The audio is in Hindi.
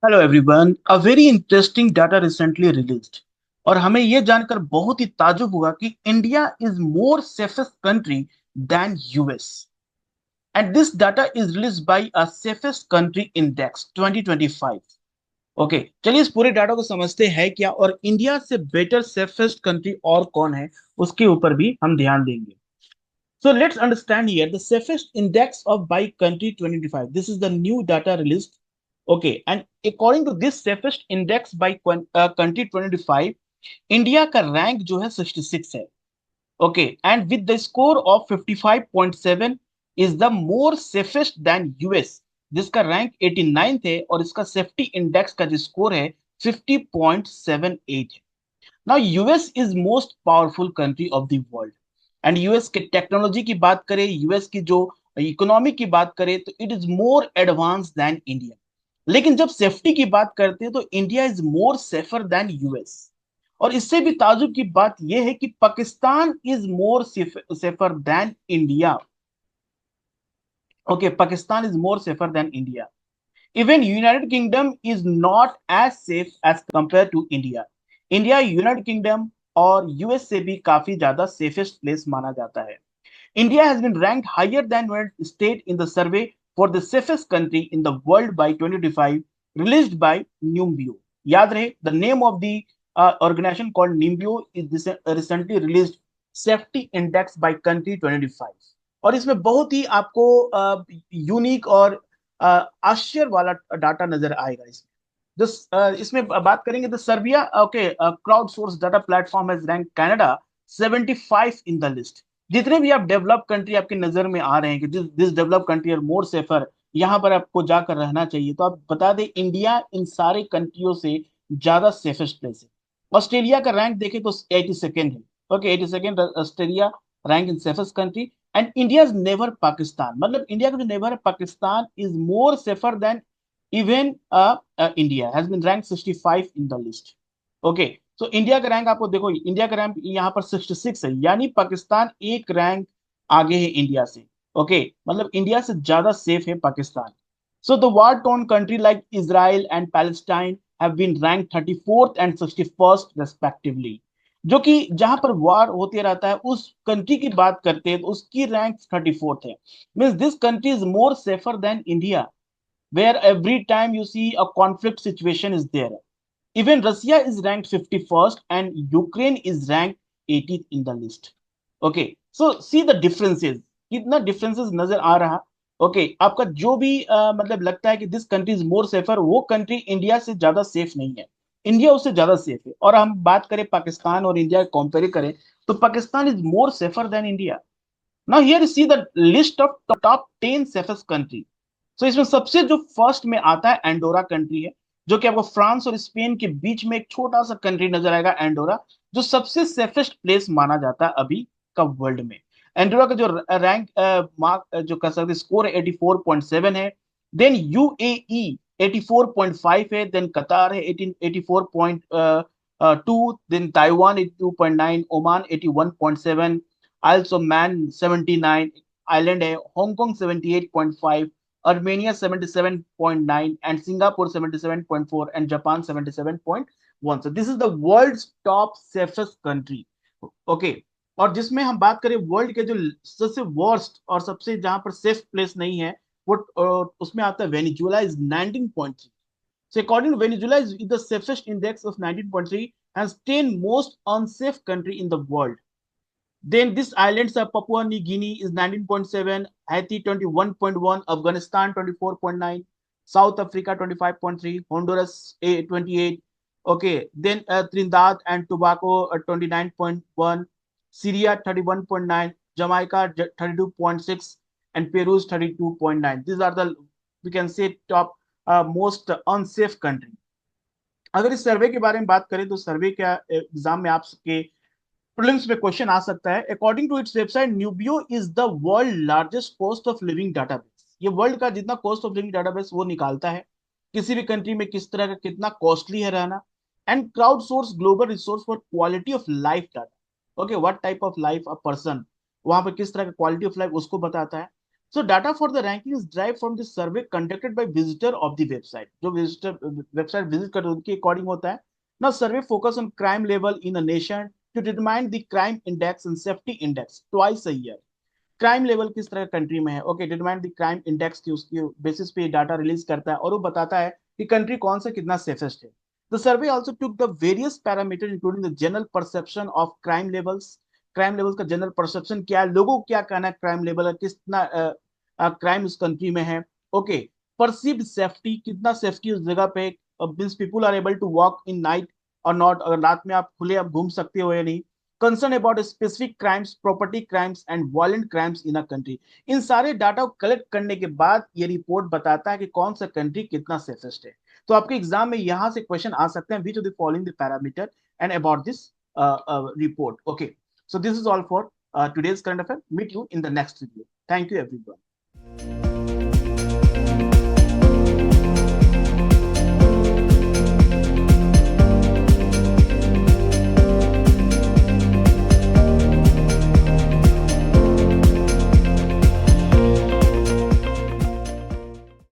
Hello everyone, a very interesting data recently released और हमें यह जानकर बहुत ही ताजुब हुआ कि India is more safest country than US and this data is released by a safest country index 2025। Okay, चलिए इस पूरे डाटा को समझते हैं क्या और इंडिया से बेटर सेफेस्ट कंट्री और कौन है उसके ऊपर भी हम ध्यान देंगे। So let's understand here the safest index of by country 2025. This is the new data released. Okay, and according to this safest index by country 2025, India का रैंक जो है 66 है. Okay, and with the score of 55.7 is the more safest than US, जिसका रैंक 89th है और इसका सेफ्टी इंडेक्स का जो स्कोर है 50.78 है. Now US is most powerful country of the world and US के टेक्नोलॉजी की बात करें, यूएस की जो इकोनॉमी की बात करें तो it is more advance than India. लेकिन जब सेफ्टी की बात करते हैं तो India is more safer than US. और इससे भी ताजुब की बात यह है कि Pakistan is more safer than India. Okay, Pakistan is more safer than India. Even United Kingdom is not as safe as compare to India. India United Kingdom और यूएस से भी काफी ज्यादा सेफेस्ट प्लेस माना जाता है। India has been ranked higher than United State in the survey for the safest country in the world by 2025 released by Numbeo. याद रहे, the name of the organization called NIMBYO is recently released safety index by country 2025। और इसमें बहुत ही आपको यूनिक और आश्चर्य वाला डाटा नजर आएगा इसमें। इसमें बात करेंगे तो Serbia, okay, crowd source data platform has rank Canada 75 in the list. जितने भी आप डेवलप कंट्री आपकी नजर में आ रहे हैं कि this develop country are more safer, यहाँ पर आपको जाकर रहना चाहिए, तो आप बता दें इंडिया इन सारे कंट्रियों से ज्यादा सेफेस्ट प्लेस है। ऑस्ट्रेलिया का रैंक देखें तो 82nd है। Okay, 82nd Australia rank in safest country and India is never Pakistan. मतलब इंडिया का जो नेबर है Pakistan is more safer than even India has been rank 65 in the list. Okay, so India का रैंक आपको देखो, इंडिया का रैंक यहाँ पर 66 है, यानी पाकिस्तान एक रैंक आगे है इंडिया से। ओके, मतलब इंडिया से ज्यादा सेफ है Pakistan. So the war torn country like Israel and Palestine have been rank 34th and 61st respectively. जो कि जहां पर वार होते रहता है उस कंट्री की बात करते हैं तो उसकी रैंक 34th है। Means this country is more safer than India where every time you see a conflict situation is there. Even Russia is ranked 51st and Ukraine is ranked 80th in the list. Okay, so see the differences, कितना differences नजर आ रहा। ओके, आपका जो भी मतलब लगता है कि this country is more safer, वो कंट्री इंडिया से ज्यादा सेफ नहीं है, इंडिया उससे ज्यादा सेफ है। और हम बात करें पाकिस्तान और इंडिया कंपेयर करें तो Pakistan is more safer than India. Now here see the list of top 10 safest country. So इसमें सबसे जो फर्स्ट में आता है एंडोरा कंट्री है, जो कि आपको फ्रांस और स्पेन के बीच में एक छोटा सा कंट्री नजर आएगा एंडोरा, जो सबसे सेफेस्ट प्लेस माना जाता है अभी का वर्ल्ड में। एंडोरा का जो रैंक मार्क जो कर सकते स्कोर है 84.7 है। देन यूएई 84.5 है, देन कतार है 84.2, then Taiwan 82.9, Oman 81.7, Isles of Man 79, आइलैंड है Hong Kong 78.5, Armenia 77.9 and Singapore 77.4 and Japan 77.1। So this is the world's top safest country। Okay, और जिसमें हम बात करें वर्ल्ड के जो सबसे वर्स्ट और सबसे जहां पर सेफ प्लेस नहीं है वो उसमें आता है Venezuela is 19.3। So according to Venezuela is the safest index of 19.3 has 10 most unsafe country in the world। Then these islands are Papua New Guinea is 19.7, Haiti 21.1, Afghanistan 24.9, South Africa 25.3, Honduras 28. Okay, then Trinidad and Tobago 29.1, Syria 31.9, Jamaica 32.6, and Peru 32.9। These are the, we can say, top most unsafe country। अगर इस सर्वे के बारे में बात करें तो सर्वे का एग्जाम में आपके प्रीलिम्स में क्वेश्चन आ सकता है। According to its website Numbeo is the world largest cost of living database. ये वर्ल्ड का जितना कॉस्ट ऑफ लिविंग डाटाबेस वो निकालता है किसी भी कंट्री में किस तरह का कितना कॉस्टली है रहना। And crowd source global resource for quality of life data. Okay, what type of life a person, वहां पर किस तरह का क्वालिटी ऑफ लाइफ उसको बताता है। So data for the ranking is derived from the survey conducted by visitor of the website. जो visitor website visit करते हैं उनके according होता है. Now survey focus on crime level in a nation to determine the crime index and safety index twice a year. Crime level किस तरह कंट्री में है, okay, determine the crime index की उसकी बेसिस पे डाटा रिलीज करता है और वो बताता है कि कंट्री कौन सा कितना सेफेस्ट है. The survey also took the various parameter including the general perception of crime levels का जनरल परसेप्शन क्या है, लोगों को क्या कहना है क्राइम लेवल है, कितना क्राइम उस कंट्री में है, ओके, परसीव्ड सेफ्टी, कितना सेफ्टी उस जगह पे, means people are able to walk in night और नॉट, अगर रात में आप खुले आप घूम सकते हो या नहीं, concern about specific crimes, property crimes and violent crimes in a country. इन सारे डाटा को कलेक्ट करने के बाद ये रिपोर्ट बताता है कि कौन सा कंट्री कितना सेफेस्ट है. तो आपके एग्जाम में यहां से क्वेश्चन आ सकते हैं, which of the following the parameter and about this report. Okay, so this is all for today's current affair. Meet you in the next video. Thank you everyone.